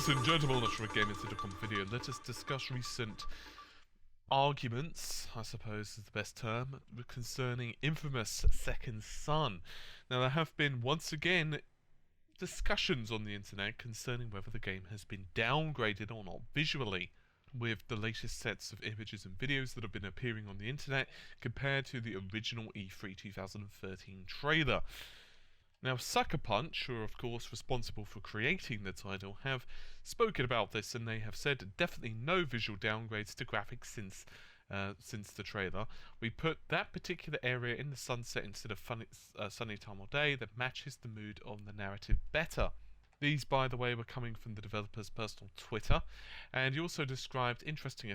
Ladies and gentlemen, let's gaming to the video. Let us discuss recent arguments, I suppose is the best term, concerning Infamous Second Son. Now, there have been, once again, discussions on the internet concerning whether the game has been downgraded or not visually, with the latest sets of images and videos that have been appearing on the internet compared to the original E3 2013 trailer. Now, Sucker Punch, who are of course responsible for creating the title, have spoken about this, and they have said definitely no visual downgrades to graphics since the trailer. We put that particular area in the sunset instead of sunny time or day that matches the mood of the narrative better. These, by the way, were coming from the developer's personal Twitter, and he also described interesting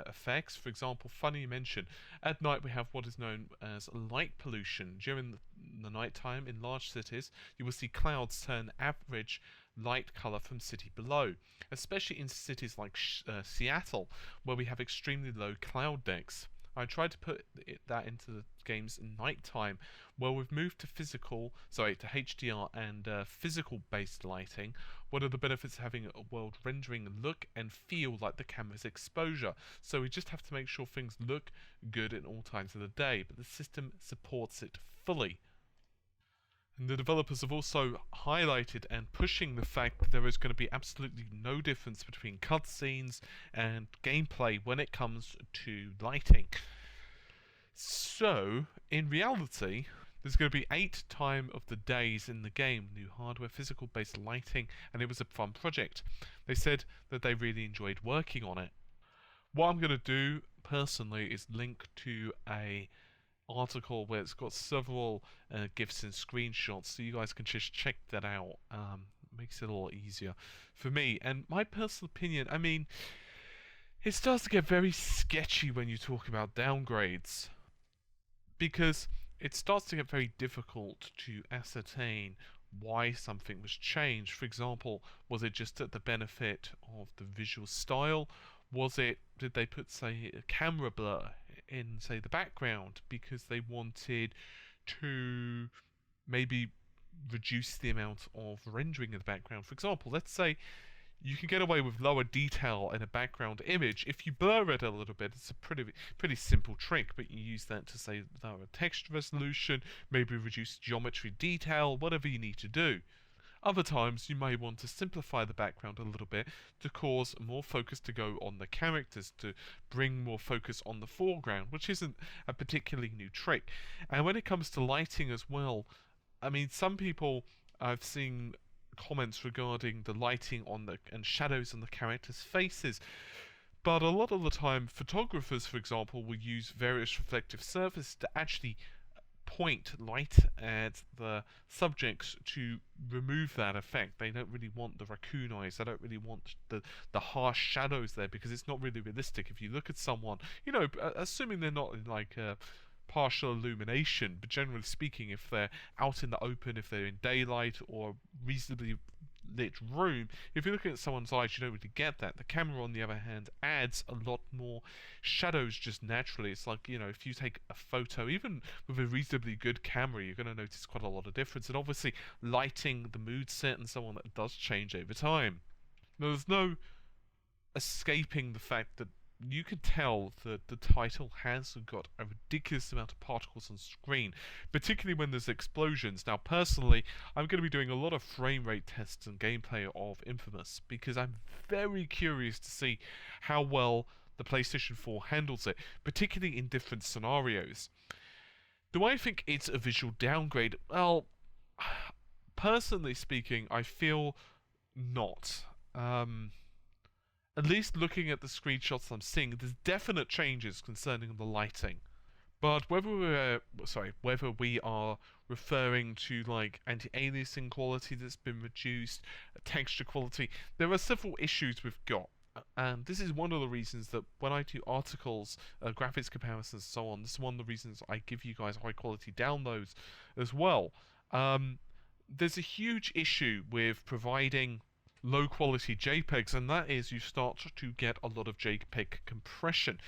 effects. For example, funny mention, at night we have what is known as light pollution. During the night time in large cities, you will see clouds turn average light colour from city below, especially in cities like Seattle, where we have extremely low cloud decks. I tried to put that into the game's nighttime, where we've moved to HDR and physical-based lighting. What are the benefits of having a world rendering look and feel like the camera's exposure? So we just have to make sure things look good at all times of the day, but the system supports it fully. And the developers have also highlighted and pushing the fact that there is going to be absolutely no difference between cutscenes and gameplay when it comes to lighting. So, in reality, there's going to be 8 time of the days in the game, new hardware, physical-based lighting, and it was a fun project. They said that they really enjoyed working on it. What I'm going to do, personally, is link to a article where it's got several GIFs and screenshots, so you guys can just check that out. Makes it a lot easier for me. And my personal opinion, I mean, it starts to get very sketchy when you talk about downgrades, because it starts to get very difficult to ascertain why something was changed. For example, was it just at the benefit of the visual style? Did they put, say, a camera blur in, say, the background because they wanted to maybe reduce the amount of rendering in the background? For example, let's say you can get away with lower detail in a background image if you blur it a little bit. It's a pretty simple trick, but you use that to, say, lower texture resolution, maybe reduce geometry detail, whatever you need to do. Other times, you may want to simplify the background a little bit to cause more focus to go on the characters, to bring more focus on the foreground, which isn't a particularly new trick. And when it comes to lighting as well, I mean, some people, I've seen comments regarding the lighting and shadows on the characters' faces. But a lot of the time, photographers, for example, will use various reflective surfaces to actually point light at the subjects to remove that effect. They don't really want the raccoon eyes. They don't really want the harsh shadows there, because it's not really realistic. If you look at someone, you know, assuming they're not in like partial illumination, but generally speaking, if they're out in the open, if they're in daylight or reasonably lit room, if you're looking at someone's eyes, you don't really get that. The camera, on the other hand, adds a lot more shadows just naturally. It's like, you know, if you take a photo, even with a reasonably good camera, you're going to notice quite a lot of difference. And obviously, lighting, the mood set, and so on, that does change over time. Now, there's no escaping the fact that you can tell that the title has got a ridiculous amount of particles on screen, particularly when there's explosions. Now, personally, I'm going to be doing a lot of frame rate tests and gameplay of Infamous, because I'm very curious to see how well the PlayStation 4 handles it, particularly in different scenarios. Do I think it's a visual downgrade? Well, personally speaking, I feel not. At least looking at the screenshots I'm seeing, there's definite changes concerning the lighting. But whether we are referring to like anti-aliasing quality that's been reduced, texture quality, there are several issues we've got. And this is one of the reasons that when I do articles, graphics comparisons and so on, this is one of the reasons I give you guys high quality downloads as well. There's a huge issue with providing low quality JPEGs, and that is you start to get a lot of JPEG compression.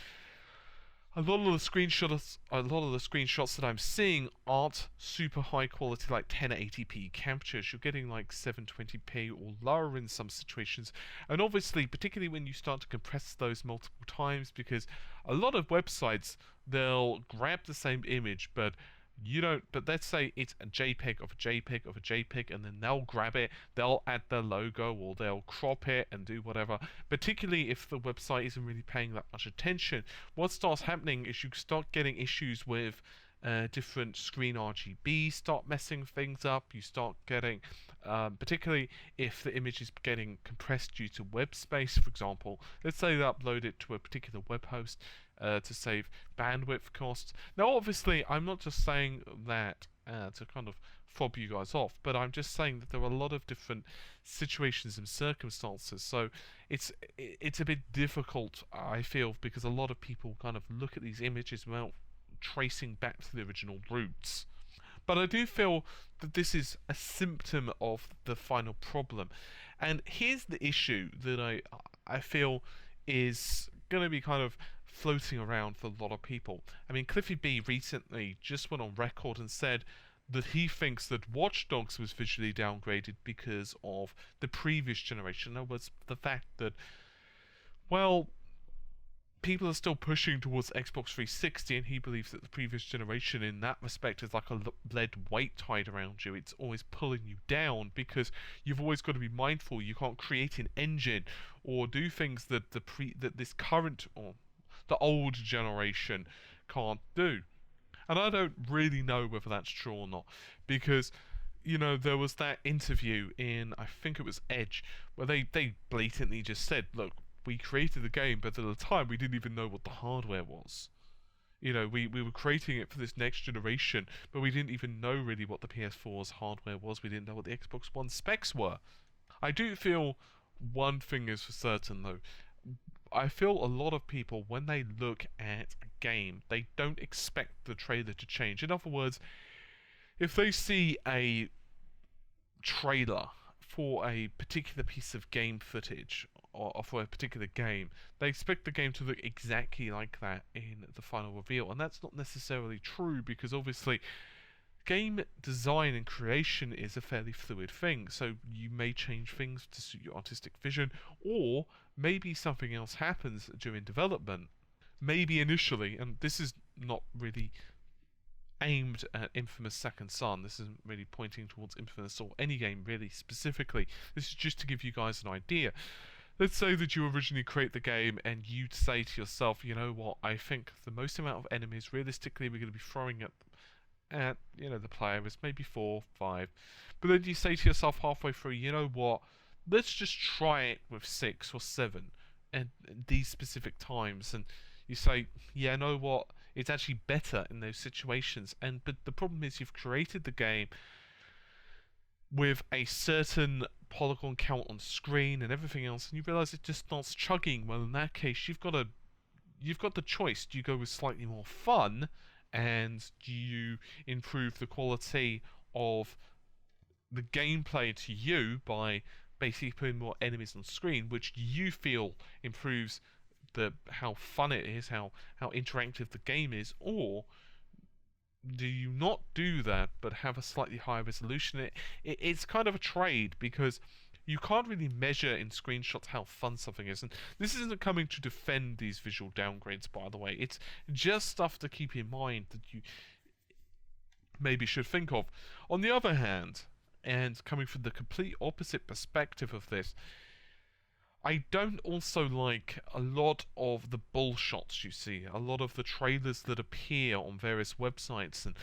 a lot of the screenshots that I'm seeing aren't super high quality, like 1080p captures. You're getting like 720p or lower in some situations, and obviously, particularly when you start to compress those multiple times, because a lot of websites, they'll grab the same image, but you don't. But let's say it's a JPEG of a JPEG of a JPEG, and then they'll grab it, they'll add their logo, or they'll crop it and do whatever. Particularly if the website isn't really paying that much attention, what starts happening is you start getting issues with different screen RGB start messing things up. You start getting, particularly if the image is getting compressed due to web space, for example. Let's say they upload it to a particular web host to save bandwidth costs. Now, obviously, I'm not just saying that to kind of fob you guys off, but I'm just saying that there are a lot of different situations and circumstances. So it's a bit difficult, I feel, because a lot of people kind of look at these images without tracing back to the original roots. But I do feel that this is a symptom of the final problem. And here's the issue that I feel is going to be kind of floating around for a lot of people. I mean, Cliffy B recently just went on record and said that he thinks that Watch Dogs was visually downgraded because of the previous generation. In other words, the fact that, well, people are still pushing towards Xbox 360, and he believes that the previous generation in that respect is like a lead weight tied around you. It's always pulling you down, because you've always got to be mindful you can't create an engine or do things that this current or the old generation can't do. And I don't really know whether that's true or not, because, you know, there was that interview in, I think it was Edge, where they blatantly just said, look, we created the game, but at the time we didn't even know what the hardware was. You know, we were creating it for this next generation, but we didn't even know really what the PS4's hardware was. We didn't know what the Xbox One specs were. I do feel one thing is for certain, though. I feel a lot of people, when they look at a game, they don't expect the trailer to change. In other words, if they see a trailer for a particular piece of game footage or for a particular game, they expect the game to look exactly like that in the final reveal, and that's not necessarily true, because obviously game design and creation is a fairly fluid thing, so you may change things to suit your artistic vision, or maybe something else happens during development. Maybe initially, and this is not really aimed at Infamous Second Son, this isn't really pointing towards Infamous or any game really specifically, this is just to give you guys an idea. Let's say that you originally create the game and you say to yourself, you know what, I think the most amount of enemies realistically we're going to be throwing at you know, the player is maybe 4, 5. But then you say to yourself halfway through, you know what, let's just try it with 6 or 7 and these specific times, and you say, yeah, you know what, it's actually better in those situations. But the problem is you've created the game with a certain polygon count on screen and everything else, and you realise it just starts chugging. Well, in that case, you've got the choice. Do you go with slightly more fun, and do you improve the quality of the gameplay to you by basically putting more enemies on screen, which you feel improves how fun it is, how interactive the game is, or do you not do that but have a slightly higher resolution? It's kind of a trade, because you can't really measure in screenshots how fun something is. And this isn't coming to defend these visual downgrades, by the way. It's just stuff to keep in mind that you maybe should think of. On the other hand, and coming from the complete opposite perspective of this, I don't also like a lot of the bull shots you see, a lot of the trailers that appear on various websites and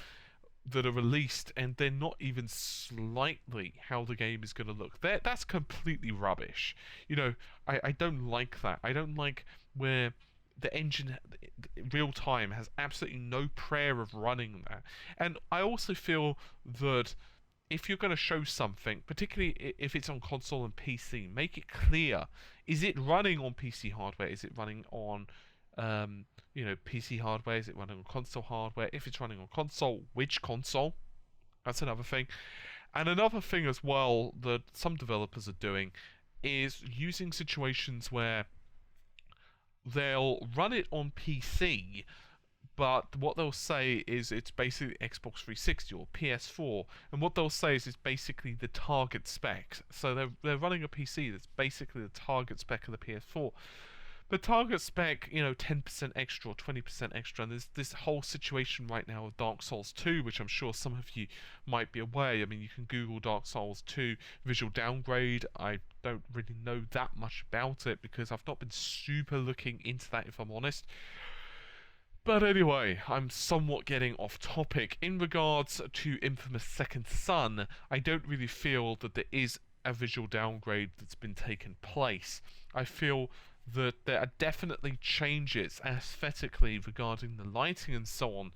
that are released, and they're not even slightly how the game is going to look. That's completely rubbish. You know, I don't like that. I don't like where the engine, real time, has absolutely no prayer of running that. And I also feel that if you're going to show something, particularly if it's on console and PC, make it clear. Is it running on PC hardware? Is it running on PC hardware? Is it running on console hardware? If it's running on console, which console? That's another thing. And another thing as well that some developers are doing is using situations where they'll run it on PC, but what they'll say is it's basically Xbox 360 or PS4, and what they'll say is it's basically the target spec. So they're running a PC that's basically the target spec of the PS4. The target spec, 10% extra or 20% extra, and there's this whole situation right now with Dark Souls 2, which I'm sure some of you might be aware. I mean, you can Google Dark Souls 2 visual downgrade. I don't really know that much about it because I've not been super looking into that, if I'm honest. But anyway, I'm somewhat getting off topic. In regards to Infamous Second Son, I don't really feel that there is a visual downgrade that's been taken place. I feel that there are definitely changes aesthetically regarding the lighting and so on,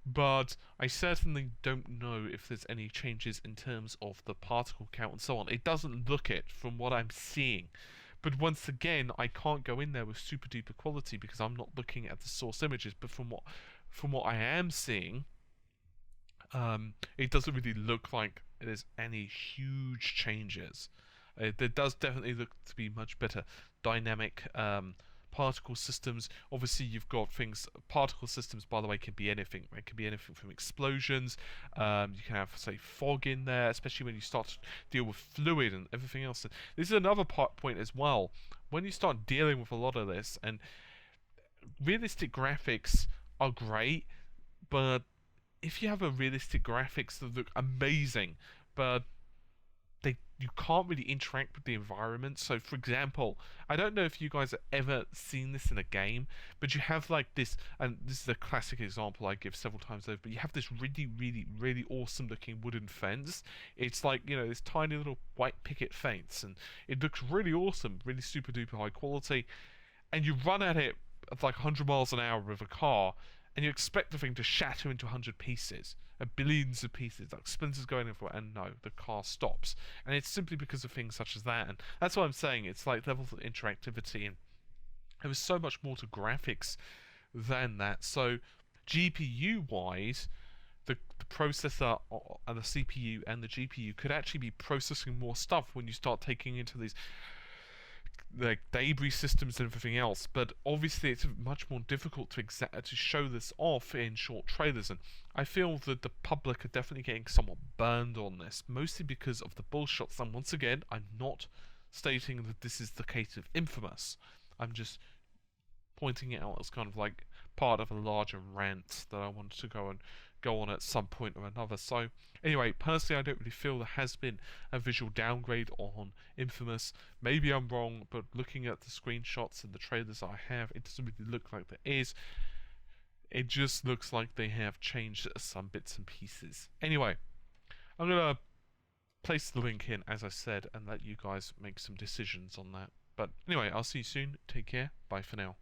but I certainly don't know if there's any changes in terms of the particle count and so on. It doesn't look it from what I'm seeing. But once again, I can't go in there with super duper quality because I'm not looking at the source images. But from what I am seeing, it doesn't really look like there's any huge changes. There does definitely look to be much better dynamic particle systems. Obviously, you've got things. Particle systems, by the way, can be anything. It can be anything from explosions. You can have, say, fog in there, especially when you start to deal with fluid and everything else. And this is another point as well. When you start dealing with a lot of this, and realistic graphics are great, but if you have a realistic graphics that look amazing, but you can't really interact with the environment. So, for example, I don't know if you guys have ever seen this in a game, but you have like this, and this is a classic example I give several times over, but you have this really, really, really awesome looking wooden fence. It's like, this tiny little white picket fence, and it looks really awesome, really super duper high quality, and you run at it at like 100 miles an hour with a car, and you expect the thing to shatter into 100 pieces, billions of pieces, like splinters going everywhere, and no, the car stops. And it's simply because of things such as that, and that's what I'm saying. It's like levels of interactivity, and there was so much more to graphics than that. So GPU-wise, the processor and the CPU and the GPU could actually be processing more stuff when you start taking into these like debris systems and everything else, but obviously it's much more difficult to show this off in short trailers, and I feel that the public are definitely getting somewhat burned on this, mostly because of the bullshots. And once again, I'm not stating that this is the case of Infamous. I'm just pointing it out as kind of like part of a larger rant that I wanted to go on at some point or another. So anyway, personally, I don't really feel there has been a visual downgrade on Infamous. Maybe I'm wrong, but looking at the screenshots and the trailers I have, it doesn't really look like there is. It just looks like they have changed some bits and pieces. Anyway, I'm going to place the link in, as I said, and let you guys make some decisions on that. But anyway, I'll see you soon. Take care. Bye for now.